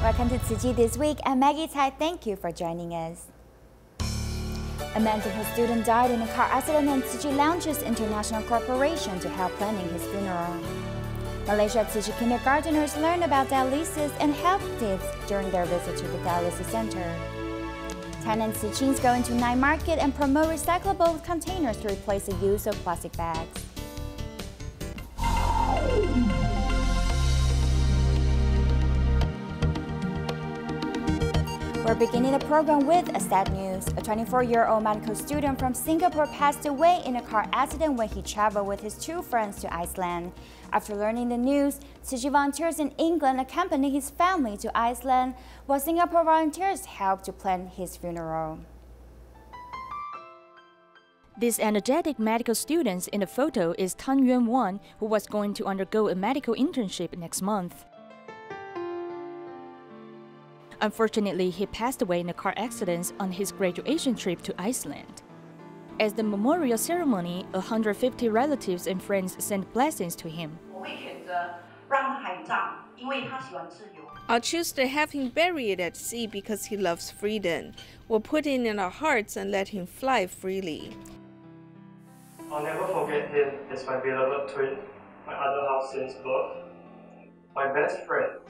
Welcome to Tzu Chi This Week. I'm Maggie, Tsai. Thank you for joining us. A medical student died in a car accident and Tzu Chi launches international cooperation to help planning his funeral. Malaysia Tzu Chi Kindergarteners learn about dialysis and health tips during their visit to the dialysis center. Tainan Tzu Chings go into night market and promote recyclable containers to replace the use of plastic bags. We're beginning the program with a sad news. A 24-year-old medical student from Singapore passed away in a car accident when he traveled with his two friends to Iceland. After learning the news, Tzu Chi volunteers in England accompanied his family to Iceland, while Singapore volunteers helped to plan his funeral. This energetic medical student in the photo is Tan Yuan Wan, who was going to undergo a medical internship next month. Unfortunately, he passed away in a car accident on his graduation trip to Iceland. At the memorial ceremony, 150 relatives and friends sent blessings to him. I'll choose to have him buried at sea because he loves freedom. We'll put him in our hearts and let him fly freely. I'll never forget him as my beloved twin, my other half since birth, my best friend.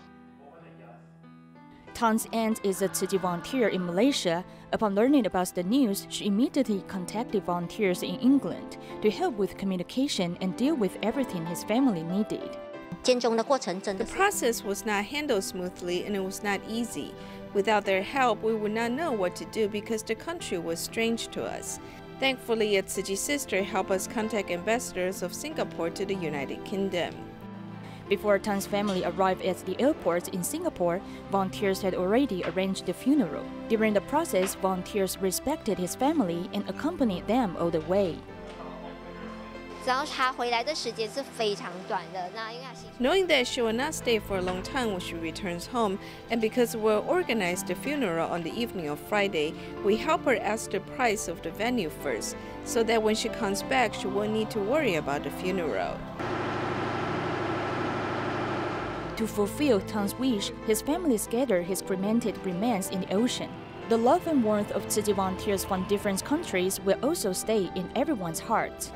Tan's aunt is a Tzu Chi volunteer in Malaysia. Upon learning about the news, she immediately contacted volunteers in England to help with communication and deal with everything his family needed. The process was not handled smoothly and it was not easy. Without their help, we would not know what to do because the country was strange to us. Thankfully, a Tzu Chi sister helped us contact ambassadors of Singapore to the United Kingdom. Before Tan's family arrived at the airport in Singapore, volunteers had already arranged the funeral. During the process, volunteers respected his family and accompanied them all the way. Knowing that she will not stay for a long time when she returns home, and because we'll organize the funeral on the evening of Friday, we help her ask the price of the venue first, so that when she comes back, she won't need to worry about the funeral. To fulfill Tan's wish, his family scattered his cremated remains in the ocean. The love and warmth of Tzu Chi volunteers from different countries will also stay in everyone's heart.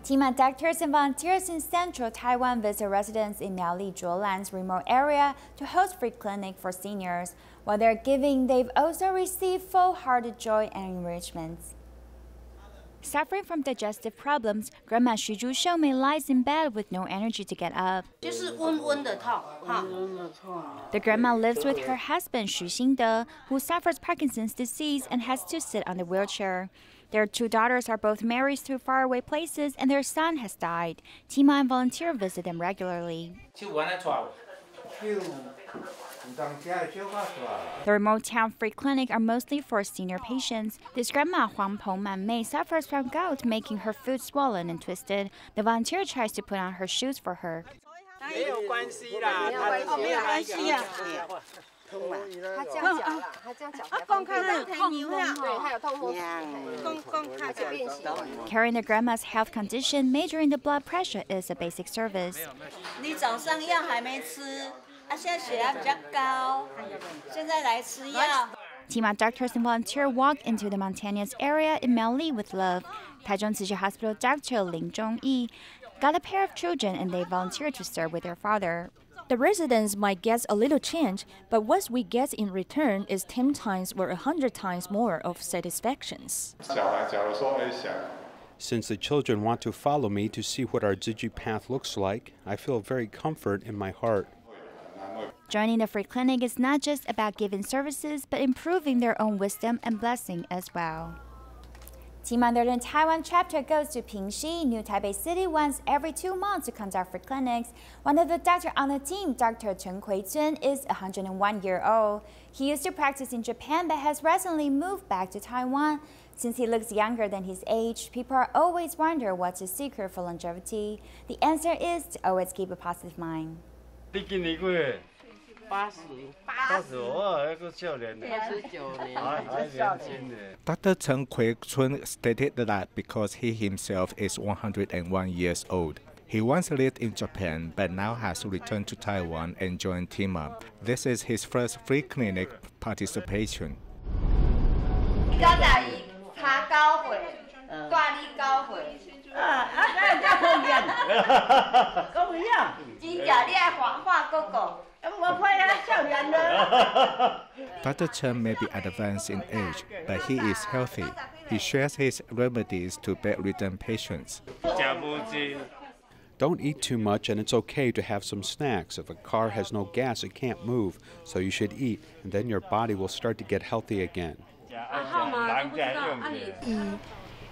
Team of doctors and volunteers in central Taiwan visit residents in Miaoli Zhuolan's remote area to host free clinic for seniors. While they're giving, they've also received full-hearted joy and enrichments. Suffering from digestive problems, Grandma Xu Zhuxiu may lies in bed with no energy to get up. The grandma lives with her husband Xu Xingde, who suffers Parkinson's disease and has to sit on the wheelchair. Their two daughters are both married to faraway places, and their son has died. Tima and volunteer visit them regularly. The remote town free clinic are mostly for senior patients. This grandma Huang Peng Manmei suffers from gout, making her foot swollen and twisted. The volunteer tries to put on her shoes for her. Carrying the grandma's health condition, measuring the blood pressure is a basic service. Team of doctors and volunteers walk into the mountainous area in Miaoli with love. Taichung Tzu Chi Hospital Dr. Ling Zhongyi got a pair of children and they volunteered to serve with their father. The residents might get a little change, but what we get in return is 10 times or 100 times more of satisfactions. Since the children want to follow me to see what our Tzu Chi path looks like, I feel very comfort in my heart. Joining the free clinic is not just about giving services, but improving their own wisdom and blessing as well. Team Northern Taiwan chapter goes to Pingxi, New Taipei City, once every 2 months to conduct free clinics. One of the doctors on the team, Dr. Chen Kui-chun, is 101-year-old. He used to practice in Japan but has recently moved back to Taiwan. Since he looks younger than his age, people are always wonder what's his secret for longevity. The answer is to always keep a positive mind. Dr. Chen Kui-chun stated that because he himself is 101 years old, He once lived in Japan, but now has returned to Taiwan and joined TIMA. This is his first free clinic participation. Dr. Chen may be advanced in age, but he is healthy. He shares his remedies to bedridden patients. Don't eat too much, and it's okay to have some snacks. If a car has no gas, it can't move, so you should eat, and then your body will start to get healthy again.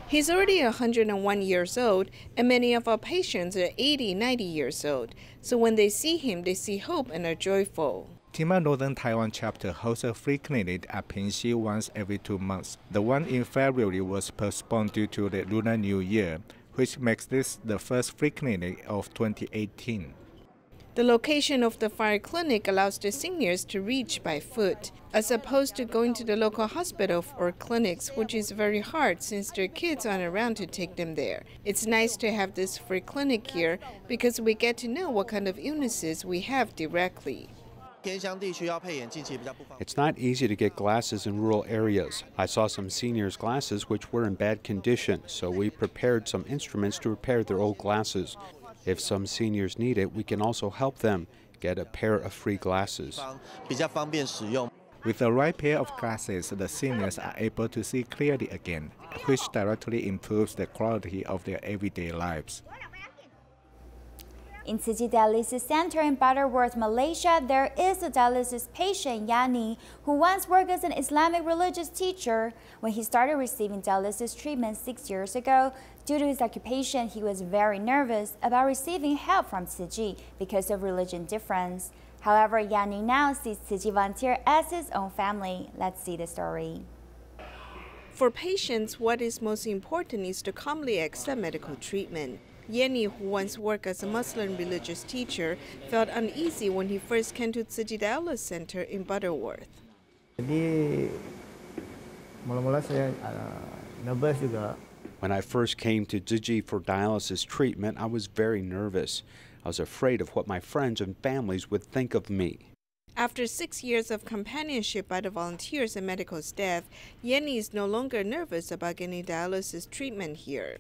He's already 101 years old, and many of our patients are 80, 90 years old. So when they see him, they see hope and are joyful. TIMA Northern Taiwan chapter hosts a free clinic at Pingxi once every 2 months. The one in February was postponed due to the Lunar New Year, which makes this the first free clinic of 2018. The location of the fire clinic allows the seniors to reach by foot, as opposed to going to the local hospital or clinics, which is very hard since their kids aren't around to take them there. It's nice to have this free clinic here because we get to know what kind of illnesses we have directly. It's not easy to get glasses in rural areas. I saw some seniors' glasses which were in bad condition, so we prepared some instruments to repair their old glasses. If some seniors need it, we can also help them get a pair of free glasses. With the right pair of glasses, the seniors are able to see clearly again, which directly improves the quality of their everyday lives. In Tzu Chi Dialysis Center in Butterworth, Malaysia, there is a dialysis patient, Yani, who once worked as an Islamic religious teacher. When he started receiving dialysis treatment 6 years ago, due to his occupation, he was very nervous about receiving help from Tzu Chi because of religion difference. However, Yani now sees Tzu Chi volunteer as his own family. Let's see the story. For patients, what is most important is to calmly accept medical treatment. Yenny, who once worked as a Muslim religious teacher, felt uneasy when he first came to Tzu Chi Dialysis Center in Butterworth. When I first came to Tzu Chi for dialysis treatment, I was very nervous. I was afraid of what my friends and families would think of me. After 6 years of companionship by the volunteers and medical staff, Yenny is no longer nervous about getting dialysis treatment here.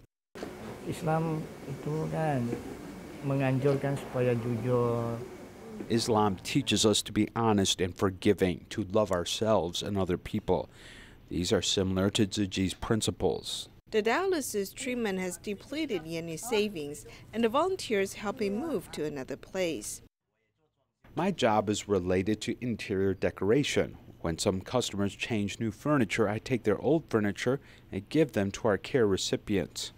Islam itu kan menganjurkan supaya jujur. Islam teaches us to be honest and forgiving, to love ourselves and other people. These are similar to Tzu Chi's principles. The dialysis treatment has depleted Yenny's savings, and the volunteers help him move to another place. My job is related to interior decoration. When some customers change new furniture, I take their old furniture and give them to our care recipients.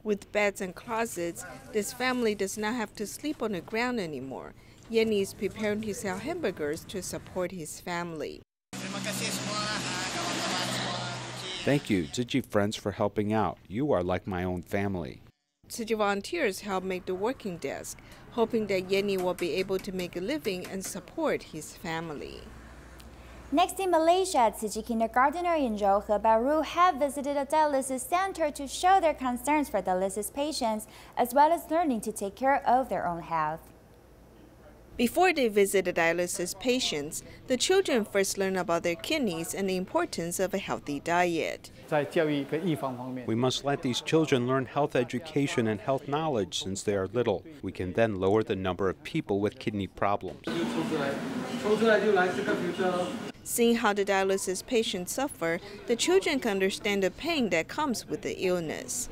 With beds and closets, this family does not have to sleep on the ground anymore. Yenny is preparing to sell hamburgers to support his family. Thank you, Tzu Chi friends, for helping out. You are like my own family. Tzu Chi volunteers help make the working desk, hoping that Yenny will be able to make a living and support his family. Next in Malaysia, Tzu Chi Kindergarteners in Johor Bahru have visited a dialysis center to show their concerns for dialysis patients, as well as learning to take care of their own health. Before they visit the dialysis patients, the children first learn about their kidneys and the importance of a healthy diet. We must let these children learn health education and health knowledge since they are little. We can then lower the number of people with kidney problems. Seeing how the dialysis patients suffer, the children can understand the pain that comes with the illness.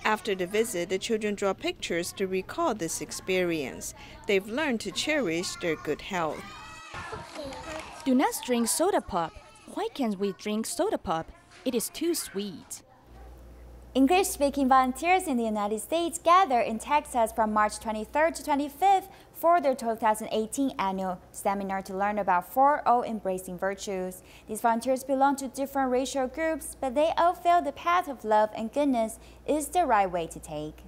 After the visit, the children draw pictures to recall this experience. They've learned to cherish their good health. Do not drink soda pop. Why can't we drink soda pop? It is too sweet. English-speaking volunteers in the United States gather in Texas from March 23rd to 25th for their 2018 annual seminar to learn about 4O embracing virtues. These volunteers belong to different racial groups, but they all feel the path of love and goodness is the right way to take.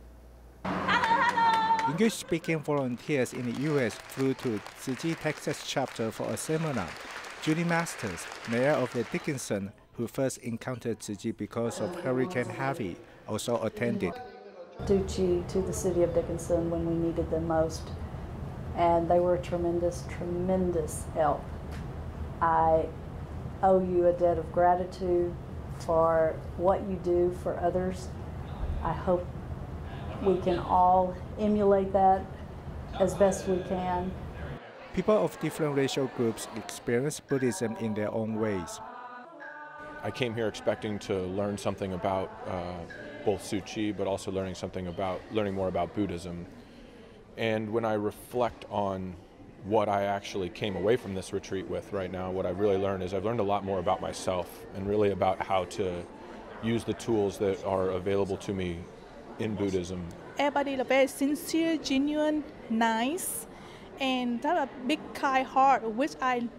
English-speaking volunteers in the U.S. flew to Tzu Chi, Texas chapter for a seminar. Julie Masters, mayor of the Dickinson, who first encountered Tzu Chi because of Hurricane Harvey, also attended. Tzu Chi to the city of Dickinson when we needed them most, and they were a tremendous, tremendous help. I owe you a debt of gratitude for what you do for others. I hope we can all emulate that as best we can. People of different racial groups experience Buddhism in their own ways. I came here expecting to learn something about both Tzu Chi, but also learning more about Buddhism. And when I reflect on what I actually came away from this retreat with right now, what I've really learned is I've learned a lot more about myself and really about how to use the tools that are available to me in Buddhism. Everybody is very sincere, genuine, nice, and have a big kind heart, which I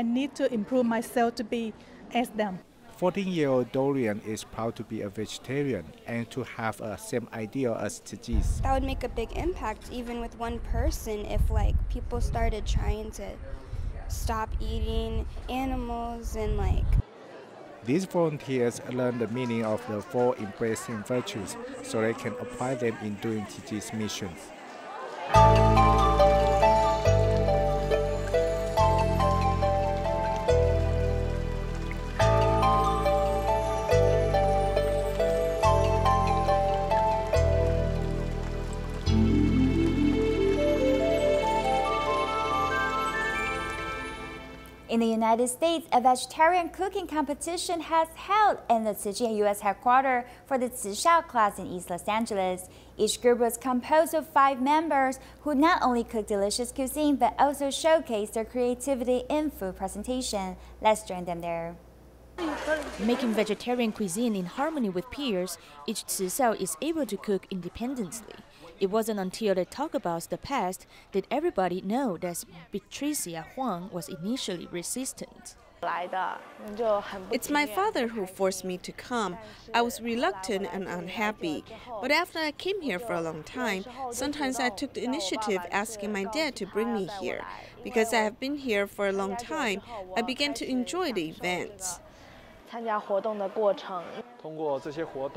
need to improve myself to be as them. 14-year-old Dorian is proud to be a vegetarian and to have a same ideal as Tzu Chi's. That would make a big impact even with one person if people started trying to stop eating animals and These volunteers learn the meaning of the 4 embracing virtues so they can apply them in doing Tzu Chi's missions. In the United States, a vegetarian cooking competition has held in the Tzu Chi U.S. headquarters for the Tzu Shao class in East Los Angeles. Each group was composed of 5 members who not only cooked delicious cuisine but also showcased their creativity in food presentation. Let's join them there. Making vegetarian cuisine in harmony with peers, each Tzu Shao is able to cook independently. It wasn't until they talk about the past that everybody know that Patricia Huang was initially resistant. It's my father who forced me to come. I was reluctant and unhappy. But after I came here for a long time, sometimes I took the initiative asking my dad to bring me here. Because I have been here for a long time, I began to enjoy the events.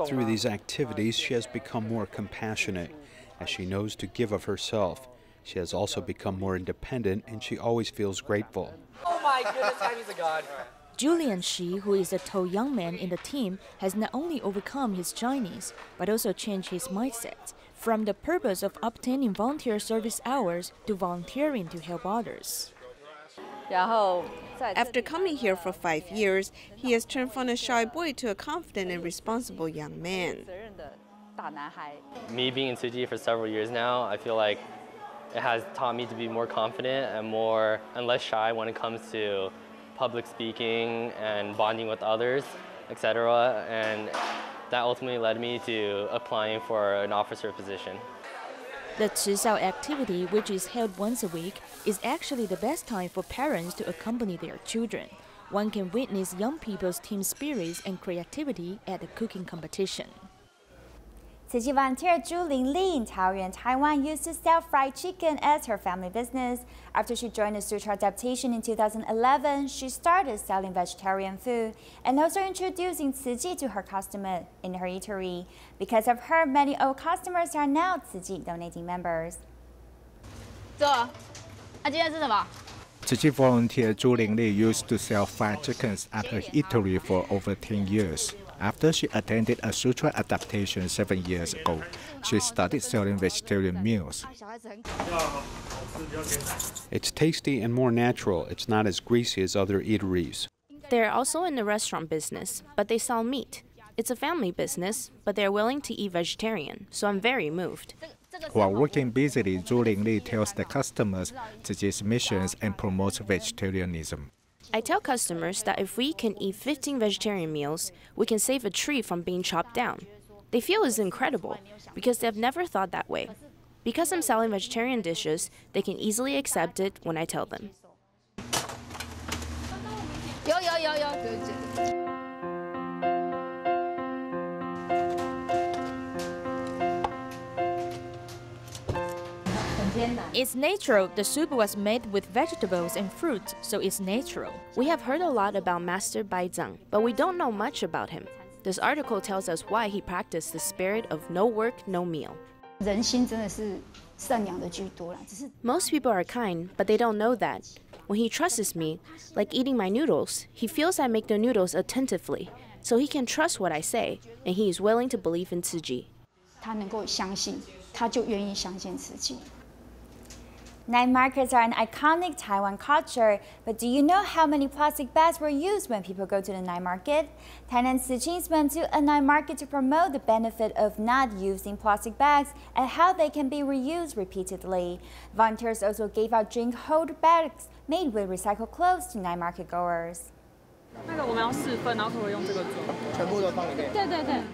Through these activities, she has become more compassionate, as she knows to give of herself. She has also become more independent, and she always feels grateful. Oh my goodness, Chinese God. Julian Shi, who is a tall young man in the team, has not only overcome his Chinese, but also changed his mindset from the purpose of obtaining volunteer service hours to volunteering to help others. After coming here for 5 years, he has turned from a shy boy to a confident and responsible young man. Me being in Tzu Chi for several years now, I feel like it has taught me to be more confident and less shy when it comes to public speaking and bonding with others, etc. And that ultimately led me to applying for an officer position. The Tzu Shao activity, which is held once a week, is actually the best time for parents to accompany their children. One can witness young people's team spirits and creativity at the cooking competition. Tzu Chi volunteer Zhu Lingli in Taoyuan, Taiwan used to sell fried chicken as her family business. After she joined the Sutra adaptation in 2011, she started selling vegetarian food and also introducing Tzu Chi to her customers in her eatery. Because of her, many old customers are now Tzu Chi donating members. Tzu Chi volunteer Zhu Lingli used to sell fried chickens at her eatery for over 10 years. After she attended a Sutra adaptation 7 years ago, she started selling vegetarian meals. It's tasty and more natural. It's not as greasy as other eateries. They're also in the restaurant business, but they sell meat. It's a family business, but they're willing to eat vegetarian, so I'm very moved. While working busily, Zhu Lingli tells the customers Tzu Chi's missions and promotes vegetarianism. I tell customers that if we can eat 15 vegetarian meals, we can save a tree from being chopped down. They feel it's incredible because they've never thought that way. Because I'm selling vegetarian dishes, they can easily accept it when I tell them. It's natural. The soup was made with vegetables and fruits, so it's natural. We have heard a lot about Master Bai Zhang, but we don't know much about him. This article tells us why he practiced the spirit of no work, no meal. Most people are kind, but they don't know that. When he trusts me, like eating my noodles, he feels I make the noodles attentively, so he can trust what I say, and he is willing to believe in Tzu Chi. Night markets are an iconic Taiwan culture, but do you know how many plastic bags were used when people go to the night market? Tainan Tzu Chings went to a night market to promote the benefit of not using plastic bags and how they can be reused repeatedly. Volunteers also gave out drink holder bags made with recycled clothes to night market goers.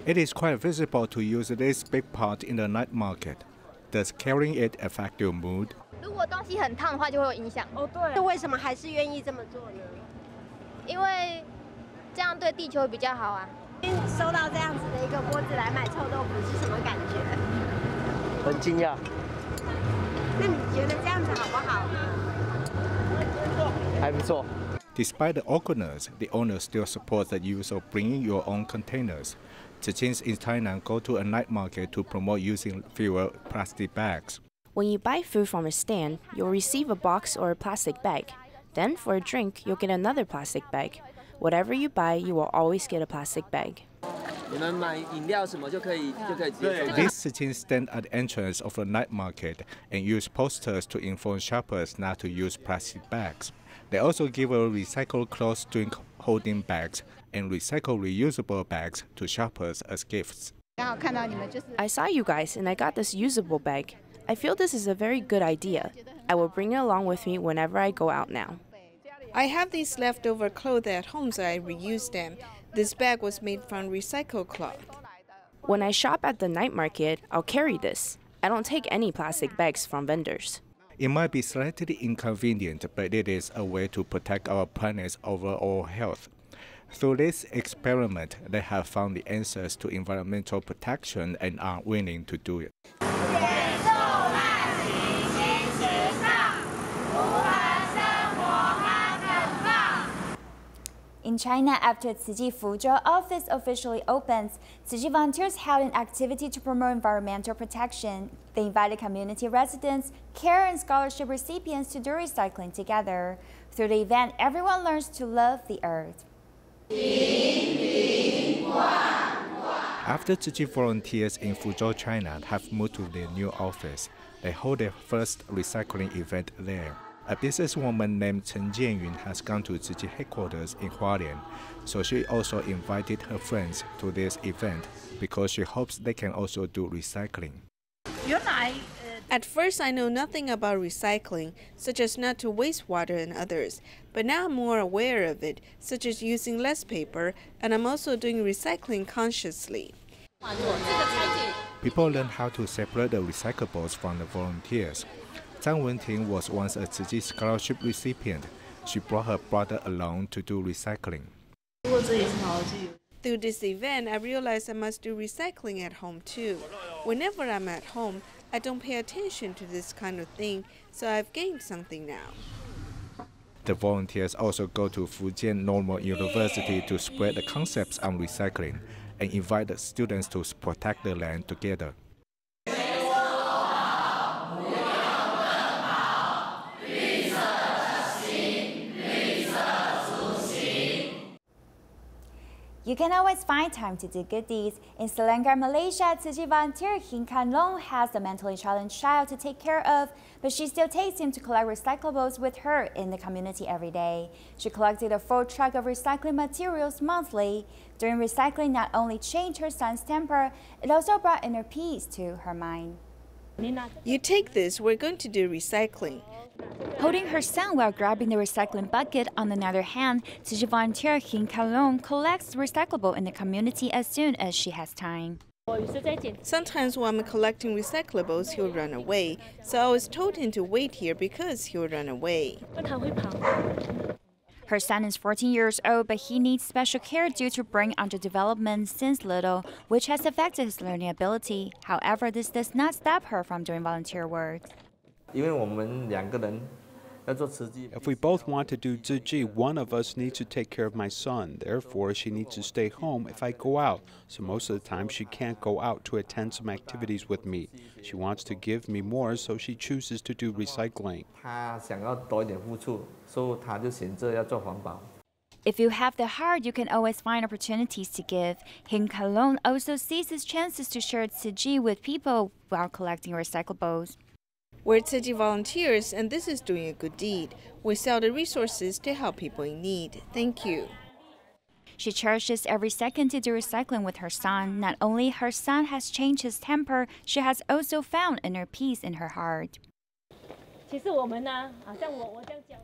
It is quite visible to use this big pot in the night market. Does carrying it affect your mood? 如果东西很烫的话，就会有影响。哦，对。为什么还是愿意这么做呢？因为这样对地球比较好啊。收到这样子的一个锅子来买臭豆腐是什么感觉？很惊讶。那你觉得这样子好不好呢？还不错。 Despite the awkwardness, the owner still supports the use of bringing your own containers. Tzu Chings in Tainan go to a night market to promote using fewer plastic bags. When you buy food from a stand, you'll receive a box or a plastic bag. Then for a drink, you'll get another plastic bag. Whatever you buy, you will always get a plastic bag. These Tzu Chings stand at the entrance of the night market and use posters to inform shoppers not to use plastic bags. They also give a recycled cloth drink holding bags and recycled reusable bags to shoppers as gifts. I saw you guys and I got this usable bag. I feel this is a very good idea. I will bring it along with me whenever I go out now. I have these leftover clothes at home, so I reuse them. This bag was made from recycled cloth. When I shop at the night market, I'll carry this. I don't take any plastic bags from vendors. It might be slightly inconvenient, but it is a way to protect our planet's overall health. Through this experiment, they have found the answers to environmental protection and are willing to do it. In China, after Tzu Chi Fuzhou office officially opens, Tzu Chi volunteers held an activity to promote environmental protection. They invited community residents, care and scholarship recipients to do recycling together. Through the event, everyone learns to love the earth. After Tzu Chi volunteers in Fuzhou, China have moved to their new office, they hold their first recycling event there. A businesswoman named Chen Jianyun has gone to Tzu Chi headquarters in Hualien, so she also invited her friends to this event because she hopes they can also do recycling. At first, I know nothing about recycling, such as not to waste water and others, but now I'm more aware of it, such as using less paper, and I'm also doing recycling consciously. People learn how to separate the recyclables from the volunteers. Zhang Wenting was once a Tzu Chi scholarship recipient. She brought her brother along to do recycling. Through this event, I realized I must do recycling at home too. Whenever I'm at home, I don't pay attention to this kind of thing, so I've gained something now. The volunteers also go to Fujian Normal University to spread the concepts on recycling and invite the students to protect the land together. You can always find time to do good deeds. In Selangor, Malaysia, Tzu Chi volunteer Hin Kan Long has a mentally challenged child to take care of, but she still takes him to collect recyclables with her in the community every day. She collected a full truck of recycling materials monthly. Doing recycling not only changed her son's temper, it also brought inner peace to her mind. You take this, we're going to do recycling. Holding her son while grabbing the recycling bucket, on the other hand, Tzu Chi volunteer Hin Kalong collects recyclable in the community as soon as she has time. Sometimes when I'm collecting recyclables, he'll run away. So I was told him to wait here because he'll run away. Her son is 14 years old, but he needs special care due to brain underdevelopment since little, which has affected his learning ability. However, this does not stop her from doing volunteer work. If we both want to do Tzu Chi, one of us needs to take care of my son. Therefore, she needs to stay home if I go out. So most of the time, she can't go out to attend some activities with me. She wants to give me more, so she chooses to do recycling. If you have the heart, you can always find opportunities to give. Hin Kalon also seizes chances to share Tzu Chi with people while collecting recyclables. We're Tzu Chi volunteers, and this is doing a good deed. We sell the resources to help people in need. Thank you. She cherishes every second to do recycling with her son. Not only her son has changed his temper, she has also found inner peace in her heart.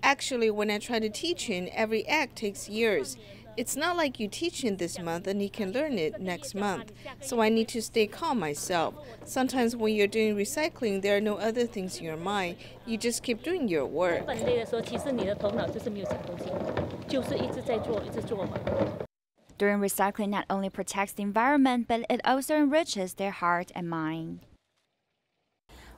Actually, when I try to teach him, every act takes years. It's not like you teach him this month and he can learn it next month. So I need to stay calm myself. Sometimes when you're doing recycling, there are no other things in your mind. You just keep doing your work. Doing recycling not only protects the environment, but it also enriches their heart and mind.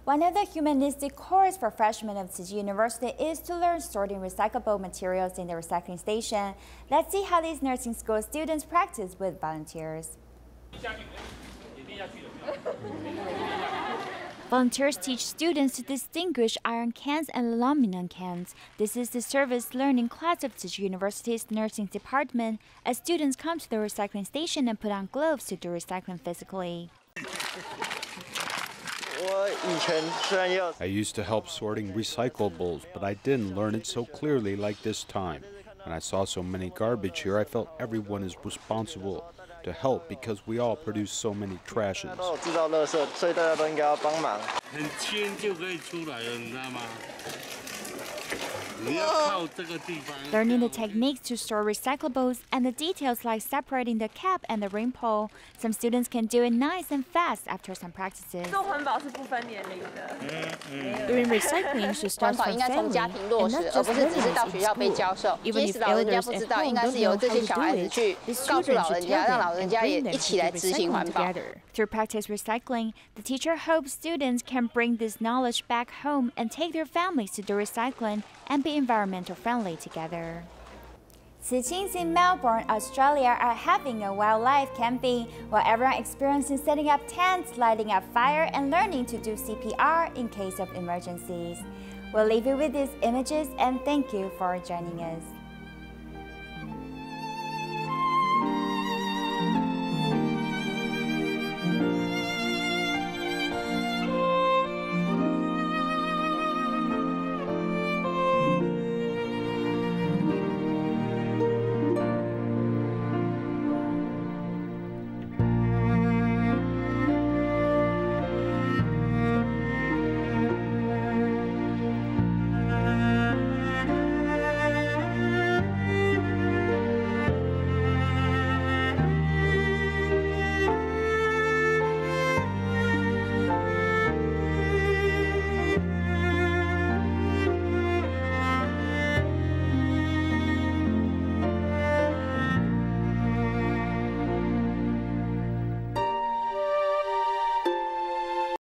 One of the humanistic courses for freshmen of Tzu Chi University is to learn sorting recyclable materials in the recycling station. Let's see how these nursing school students practice with volunteers. Volunteers teach students to distinguish iron cans and aluminum cans. This is the service learning class of Tzu Chi University's nursing department, as students come to the recycling station and put on gloves to do recycling physically. I used to help sorting recyclables, but I didn't learn it so clearly like this time. When I saw so many garbage here, I felt everyone is responsible to help because we all produce so many trashes. Learning the techniques to store recyclables and the details like separating the cap and the ring pole, some students can do it nice and fast after some practices. Doing recycling should start from family and not just learning in school. Even if elders at home don't know how to do it, the children should tell them and bring them to do recycling together. Through practice recycling, the teacher hopes students can bring this knowledge back home and take their families to do recycling and be environmental friendly together. Tzu Chings in Melbourne, Australia are having a wildlife camping while everyone experiencing setting up tents, lighting up fire, and learning to do CPR in case of emergencies. We'll leave you with these images and thank you for joining us.